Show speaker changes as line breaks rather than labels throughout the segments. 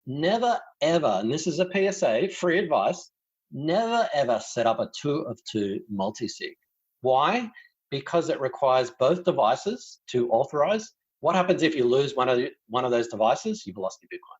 never ever, and this is a PSA, free advice, never ever set up a 2 of 2 multisig. Why? Because it requires both devices to authorize. What happens if you lose one of those devices? You've lost your Bitcoin.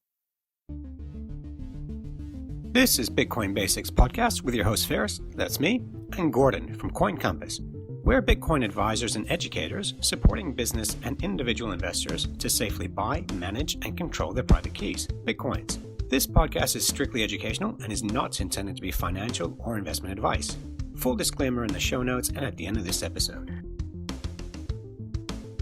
This is Bitcoin Basics Podcast with your host Ferris, that's me, and Gordon from Coin Compass. We're Bitcoin advisors and educators supporting business and individual investors to safely buy, manage, and control their private keys, Bitcoins. This podcast is strictly educational and is not intended to be financial or investment advice. Full disclaimer in the show notes and at the end of this episode.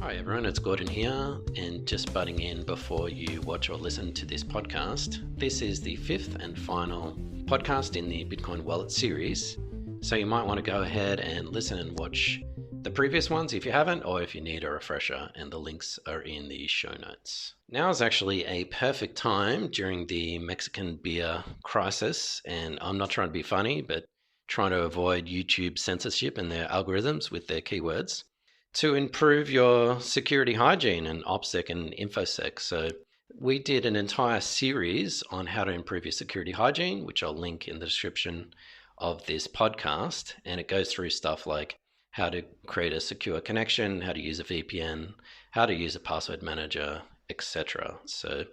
Hi everyone, it's Gordon here, and just butting in before you watch or listen to this podcast. This is the 5th and final podcast in the Bitcoin Wallet series, so you might want to go ahead and listen and watch the previous ones if you haven't, or if you need a refresher, and the links are in the show notes. Now is actually a perfect time during the Mexican beer crisis, and I'm not trying to be funny, but trying to avoid YouTube censorship and their algorithms with their keywords, to improve your security hygiene and OPSEC and InfoSec. So we did an entire series on how to improve your security hygiene, which I'll link in the description of this podcast. And it goes through stuff like how to create a secure connection, how to use a VPN, how to use a password manager, etc. So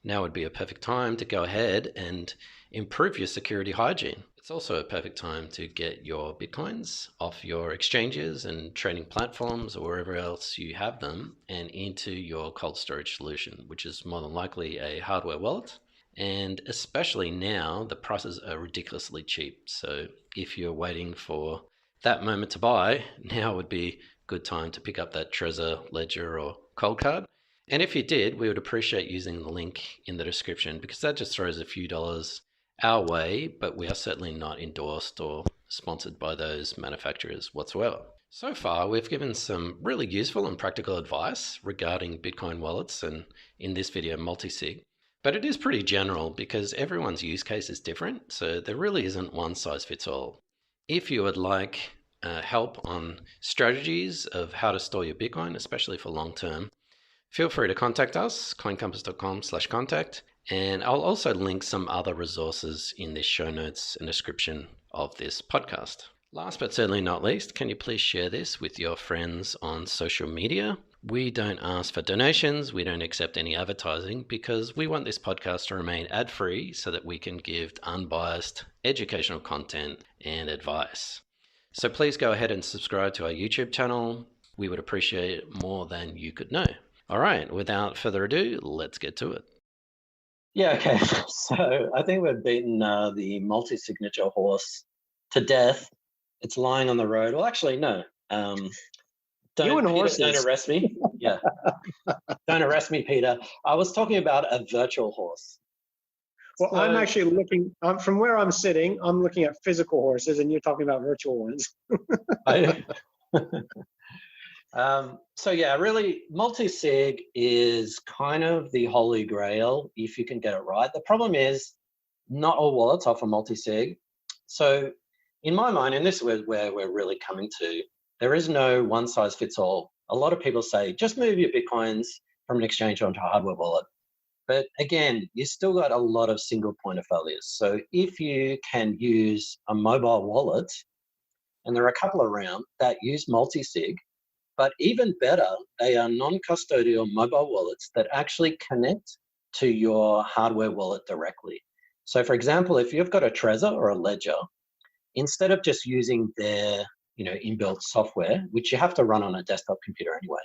now would be a perfect time to go ahead and improve your security hygiene. It's also a perfect time to get your Bitcoins off your exchanges and trading platforms or wherever else you have them and into your cold storage solution, which is more than likely a hardware wallet. And especially now, the prices are ridiculously cheap. So if you're waiting for that moment to buy, now would be a good time to pick up that Trezor, Ledger, or Cold Card. And if you did, we would appreciate using the link in the description, because that just throws a few dollars our way, but we are certainly not endorsed or sponsored by those manufacturers whatsoever. So far, we've given some really useful and practical advice regarding Bitcoin wallets and in this video, Multisig. But it is pretty general because everyone's use case is different, so there really isn't one size fits all. If you would like help on strategies of how to store your Bitcoin, especially for long term, feel free to contact us, coincompass.com/contact. And I'll also link some other resources in the show notes and description of this podcast. Last but certainly not least, can you please share this with your friends on social media? We don't ask for donations, we don't accept any advertising, because we want this podcast to remain ad-free so that we can give unbiased educational content and advice. So please go ahead and subscribe to our YouTube channel. We would appreciate it more than you could know. All right, without further ado, let's get to it.
Yeah, okay. So I think we've beaten the multi-signature horse to death. It's lying on the road. Well, actually, no. Don't arrest me. Yeah. Don't arrest me, Peter. I was talking about a virtual horse.
Well, I'm actually looking, from where I'm sitting, I'm looking at physical horses, and you're talking about virtual ones.
So yeah, really, multi-sig is kind of the holy grail if you can get it right. The problem is not all wallets offer multi-sig. So in my mind, and this is where we're really coming to, there is no one size fits all. A lot of people say, just move your Bitcoins from an exchange onto a hardware wallet. But again, you still got a lot of single point of failures. So if you can use a mobile wallet, and there are a couple around that use multi-sig, but even better, they are non-custodial mobile wallets that actually connect to your hardware wallet directly. So for example, if you've got a Trezor or a Ledger, instead of just using their inbuilt software, which you have to run on a desktop computer anyway,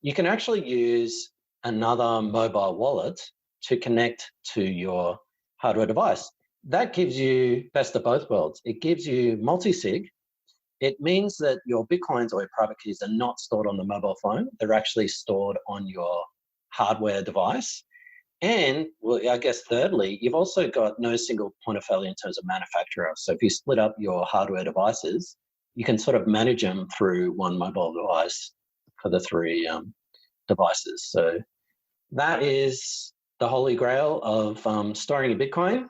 you can actually use another mobile wallet to connect to your hardware device. That gives you best of both worlds. It gives you multi-sig. It means that your Bitcoins or your private keys are not stored on the mobile phone. They're actually stored on your hardware device. And, well, I guess thirdly, you've also got no single point of failure in terms of manufacturer. So if you split up your hardware devices, you can sort of manage them through one mobile device for the three devices. So that is the holy grail of storing your Bitcoin.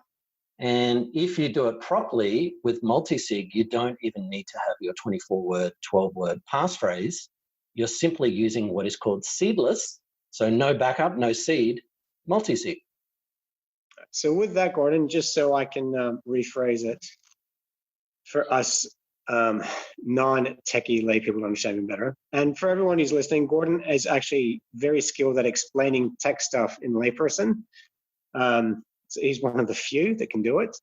And if you do it properly with multisig, you don't even need to have your 24-word, 12-word passphrase. You're simply using what is called seedless, so no backup, no seed, multisig.
So with that, Gordon, just so I can rephrase it for us non-techie lay people to understand it better, and for everyone who's listening, Gordon is actually very skilled at explaining tech stuff in layperson. So he's one of the few that can do it.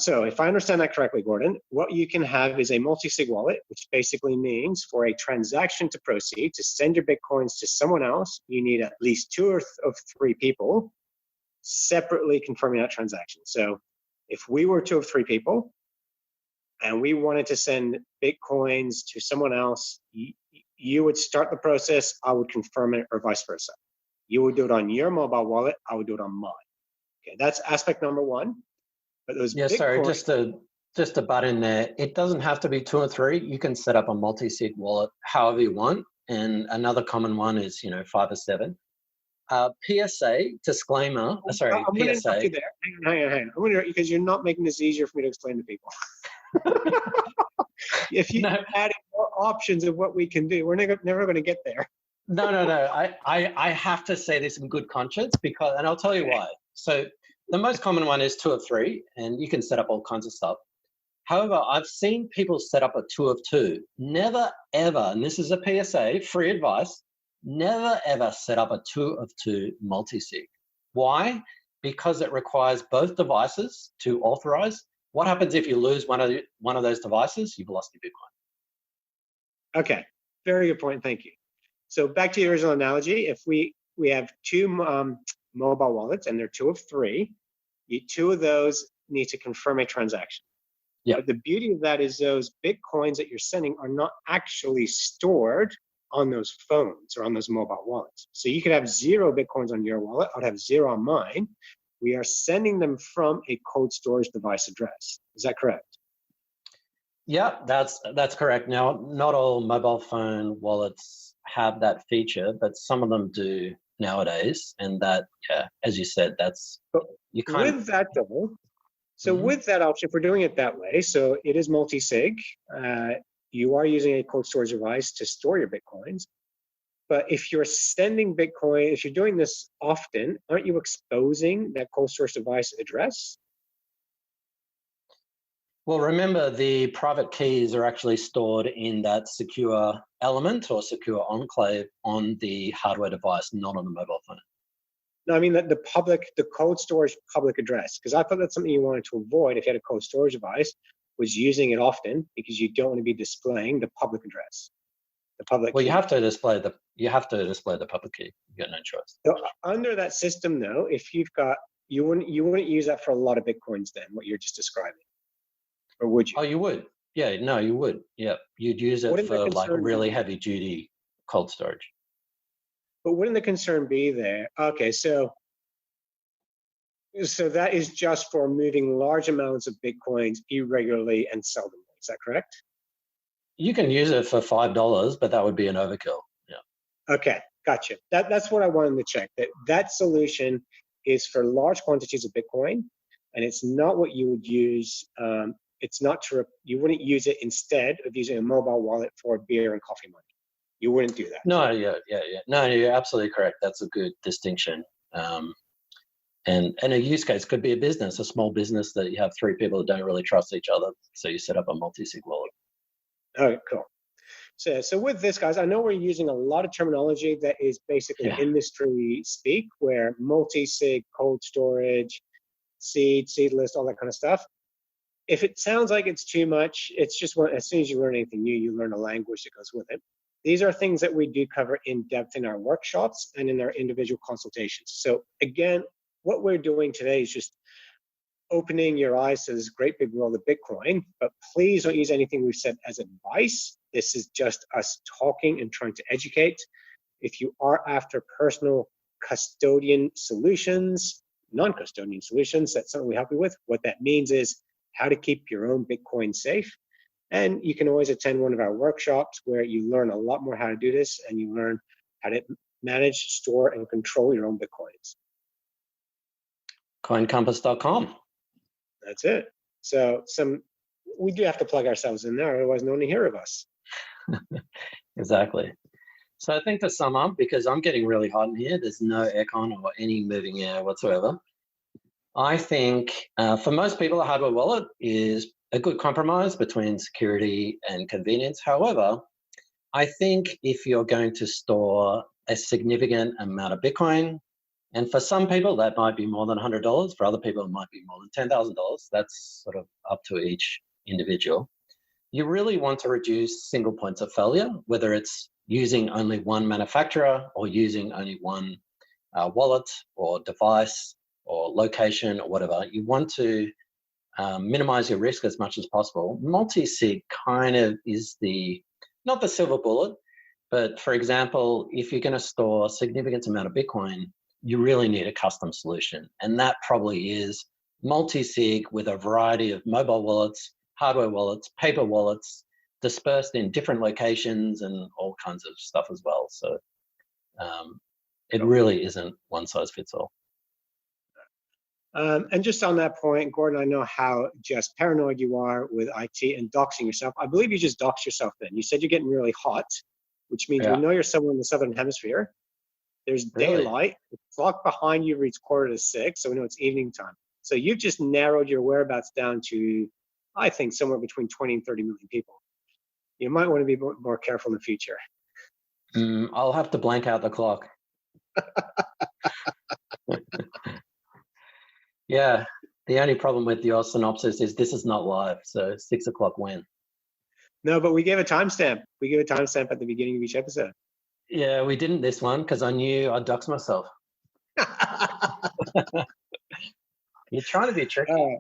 So if I understand that correctly, Gordon, what you can have is a multi-sig wallet, which basically means for a transaction to proceed, to send your Bitcoins to someone else, you need at least 2 of 3 people separately confirming that transaction. So if we were 2 of 3 people and we wanted to send Bitcoins to someone else, you would start the process, I would confirm it, or vice versa. You would do it on your mobile wallet, I would do it on mine. Okay, that's aspect number 1. But those
sorry, just to butt in there, it doesn't have to be 2 or 3. You can set up a multi-sig wallet however you want. And another common one is, 5 or 7. PSA, disclaimer, sorry,
I'm going to
PSA.
interrupt you there. Hang on. I'm going to, because you're not making this easier for me to explain to people. If you add more options of what we can do, we're never going to get there.
No. I have to say this in good conscience because, and I'll tell you why. So the most common one is 2 of 3, and you can set up all kinds of stuff. However, I've seen people set up a 2 of 2. Never, ever, and this is a PSA, free advice, never, ever set up a 2 of 2 multi-sig. Why? Because it requires both devices to authorize. What happens if you lose one of those devices? You've lost your Bitcoin.
Okay, very good point. Thank you. So back to the original analogy, if we have 2 mobile wallets and they're 2 of 3, 2 of those need to confirm a transaction.
Yeah.
But the beauty of that is those Bitcoins that you're sending are not actually stored on those phones or on those mobile wallets. So you could have 0 Bitcoins on your wallet, I'd have 0 on mine. We are sending them from a cold storage device address. Is that correct?
Yeah, that's correct. Now, not all mobile phone wallets have that feature, but some of them do nowadays. And that, yeah, as you said, that's you kind
with that though. So with that option, if we're doing it that way, so it is multi-sig. You are using a cold storage device to store your Bitcoins. But if you're sending Bitcoin, if you're doing this often, aren't you exposing that cold storage device address?
Well, remember the private keys are actually stored in that secure element or secure enclave on the hardware device, not on the mobile phone.
No, I mean the cold storage public address, because I thought that's something you wanted to avoid if you had a cold storage device, was using it often because you don't want to be displaying the public address. The public
Well,
key.
you have to display the public key. You got no choice.
So under that system, though, if you've got, you wouldn't use that for a lot of Bitcoins then, what you're just describing, or would you?
Oh, you would. Yeah, no, you would. Yeah, you'd use it for like really heavy duty cold storage.
But wouldn't the concern be there? Okay, so that is just for moving large amounts of Bitcoins irregularly and seldomly. Is that correct?
You can use it for $5, but that would be an overkill. Yeah.
Okay, gotcha. That's what I wanted to check. That solution is for large quantities of Bitcoin, and it's not what you would use. It's not you wouldn't use it instead of using a mobile wallet for beer and coffee money. You wouldn't do that.
No, yeah. No, you're absolutely correct. That's a good distinction. And a use case could be a small business that you have 3 people that don't really trust each other. So you set up a multi-sig wallet.
Okay, cool. So with this, guys, I know we're using a lot of terminology that is basically industry speak, where multi-sig, cold storage, seedless, all that kind of stuff. If it sounds like it's too much, it's just as soon as you learn anything new, you learn a language that goes with it. These are things that we do cover in depth in our workshops and in our individual consultations. So again, what we're doing today is just opening your eyes to this great big world of Bitcoin, but please don't use anything we've said as advice. This is just us talking and trying to educate. If you are after personal custodian solutions, non-custodian solutions, that's something we help you with. What that means is how to keep your own Bitcoin safe. And you can always attend one of our workshops where you learn a lot more how to do this, and you learn how to manage, store, and control your own Bitcoins.
Coincompass.com.
That's it. So we do have to plug ourselves in there, otherwise no one will hear of us.
Exactly. So I think to sum up, because I'm getting really hot in here, there's no aircon or any moving air whatsoever. I think for most people, a hardware wallet is a good compromise between security and convenience. However, I think if you're going to store a significant amount of Bitcoin, and for some people that might be more than $100, for other people it might be more than $10,000. That's sort of up to each individual. You really want to reduce single points of failure, whether it's using only one manufacturer or using only one wallet or device or location or whatever. You want to minimize your risk as much as possible. Multisig kind of is not the silver bullet, but for example, if you're going to store a significant amount of Bitcoin, you really need a custom solution. And that probably is multi-sig with a variety of mobile wallets, hardware wallets, paper wallets, dispersed in different locations and all kinds of stuff as well. So it really isn't one size fits all.
And just on that point, Gordon, I know how just paranoid you are with IT and doxing yourself. I believe you just doxed yourself then. You said you're getting really hot, which means we know you're somewhere in the Southern Hemisphere. There's daylight. The clock behind you reads 5:45, so we know it's evening time. So you've just narrowed your whereabouts down to, I think, somewhere between 20 and 30 million people. You might want to be more careful in the future.
I'll have to blank out the clock. Yeah, the only problem with your synopsis is this is not live, so 6 o'clock when?
No, but we gave a timestamp. We gave a timestamp at the beginning of each episode.
Yeah, we didn't this one because I knew I'd dox myself. You're trying to be tricky.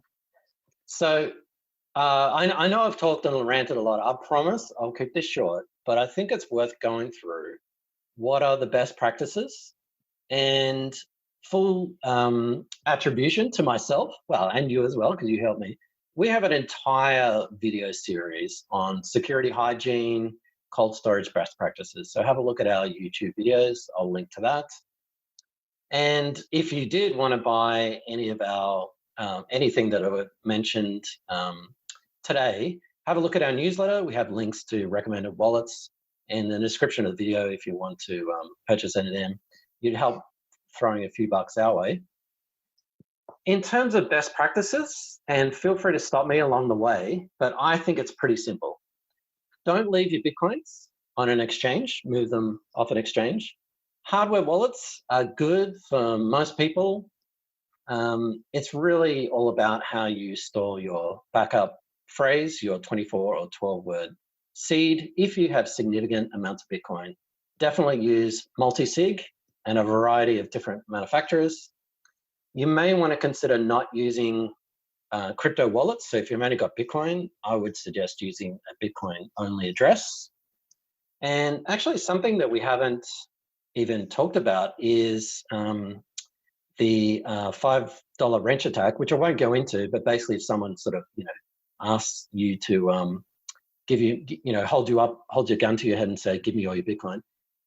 So I know I've talked and ranted a lot. I promise I'll keep this short, but I think it's worth going through what are the best practices and full attribution to myself, well, and you as well, because you helped me. We have an entire video series on security hygiene, cold storage best practices. So have a look at our YouTube videos. I'll link to that. And if you did want to buy any of our anything that I mentioned today, have a look at our newsletter. We have links to recommended wallets in the description of the video if you want to purchase any of them. You'd help throwing a few bucks our way. In terms of best practices, and feel free to stop me along the way, but I think it's pretty simple. Don't leave your Bitcoins on an exchange, move them off an exchange. Hardware wallets are good for most people. It's really all about how you store your backup phrase, your 24 or 12 word seed. If you have significant amounts of Bitcoin, definitely use multi-sig and a variety of different manufacturers. You may want to consider not using crypto wallets. So if you've only got Bitcoin, I would suggest using a Bitcoin only address. And actually something that we haven't even talked about is the $5 wrench attack, which I won't go into, but basically if someone sort of, asks you to give you, hold your gun to your head and say, give me all your Bitcoin.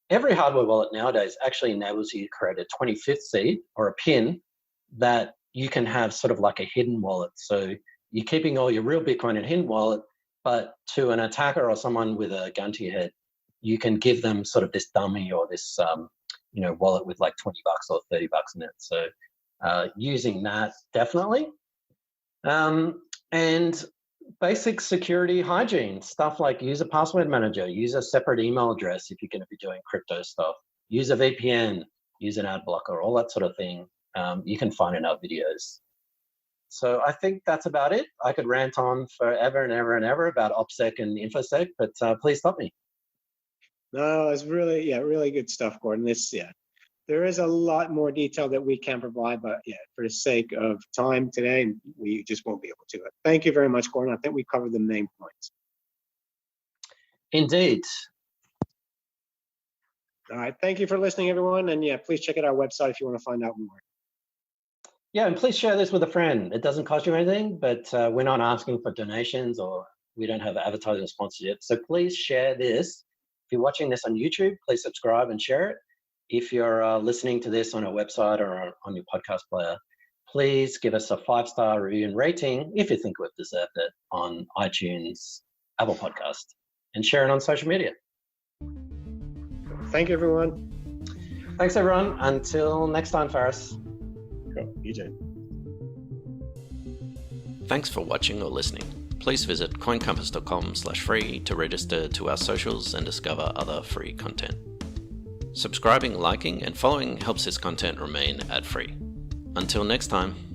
Every hardware wallet nowadays actually enables you to create a 25th seed or a PIN that you can have sort of like a hidden wallet. So you're keeping all your real Bitcoin in a hidden wallet, but to an attacker or someone with a gun to your head, you can give them sort of this dummy or this, wallet with like $20 or $30 in it. So using that definitely. And basic security hygiene, stuff like use a password manager, use a separate email address if you're going to be doing crypto stuff, use a VPN, use an ad blocker, all that sort of thing. You can find in our videos. So I think that's about it. I could rant on forever and ever and ever about OPSEC and InfoSec, but please stop me.
No, it's really good stuff, Gordon. There is a lot more detail that we can provide, but for the sake of time today, we just won't be able to. Thank you very much, Gordon. I think we covered the main points.
Indeed.
All right. Thank you for listening, everyone. And please check out our website if you want to find out more.
Yeah, and please share this with a friend. It doesn't cost you anything, but we're not asking for donations or we don't have advertising sponsorship. So please share this. If you're watching this on YouTube, please subscribe and share it. If you're listening to this on our website or on your podcast player, please give us a 5-star review and rating if you think we've deserved it on iTunes, Apple Podcast, and share it on social media.
Thank you, everyone.
Thanks, everyone. Until next time, Faris.
Cool. You too.
Thanks for watching or listening. Please visit coincompass.com/free to register to our socials and discover other free content. Subscribing, liking, and following helps this content remain ad-free. Until next time.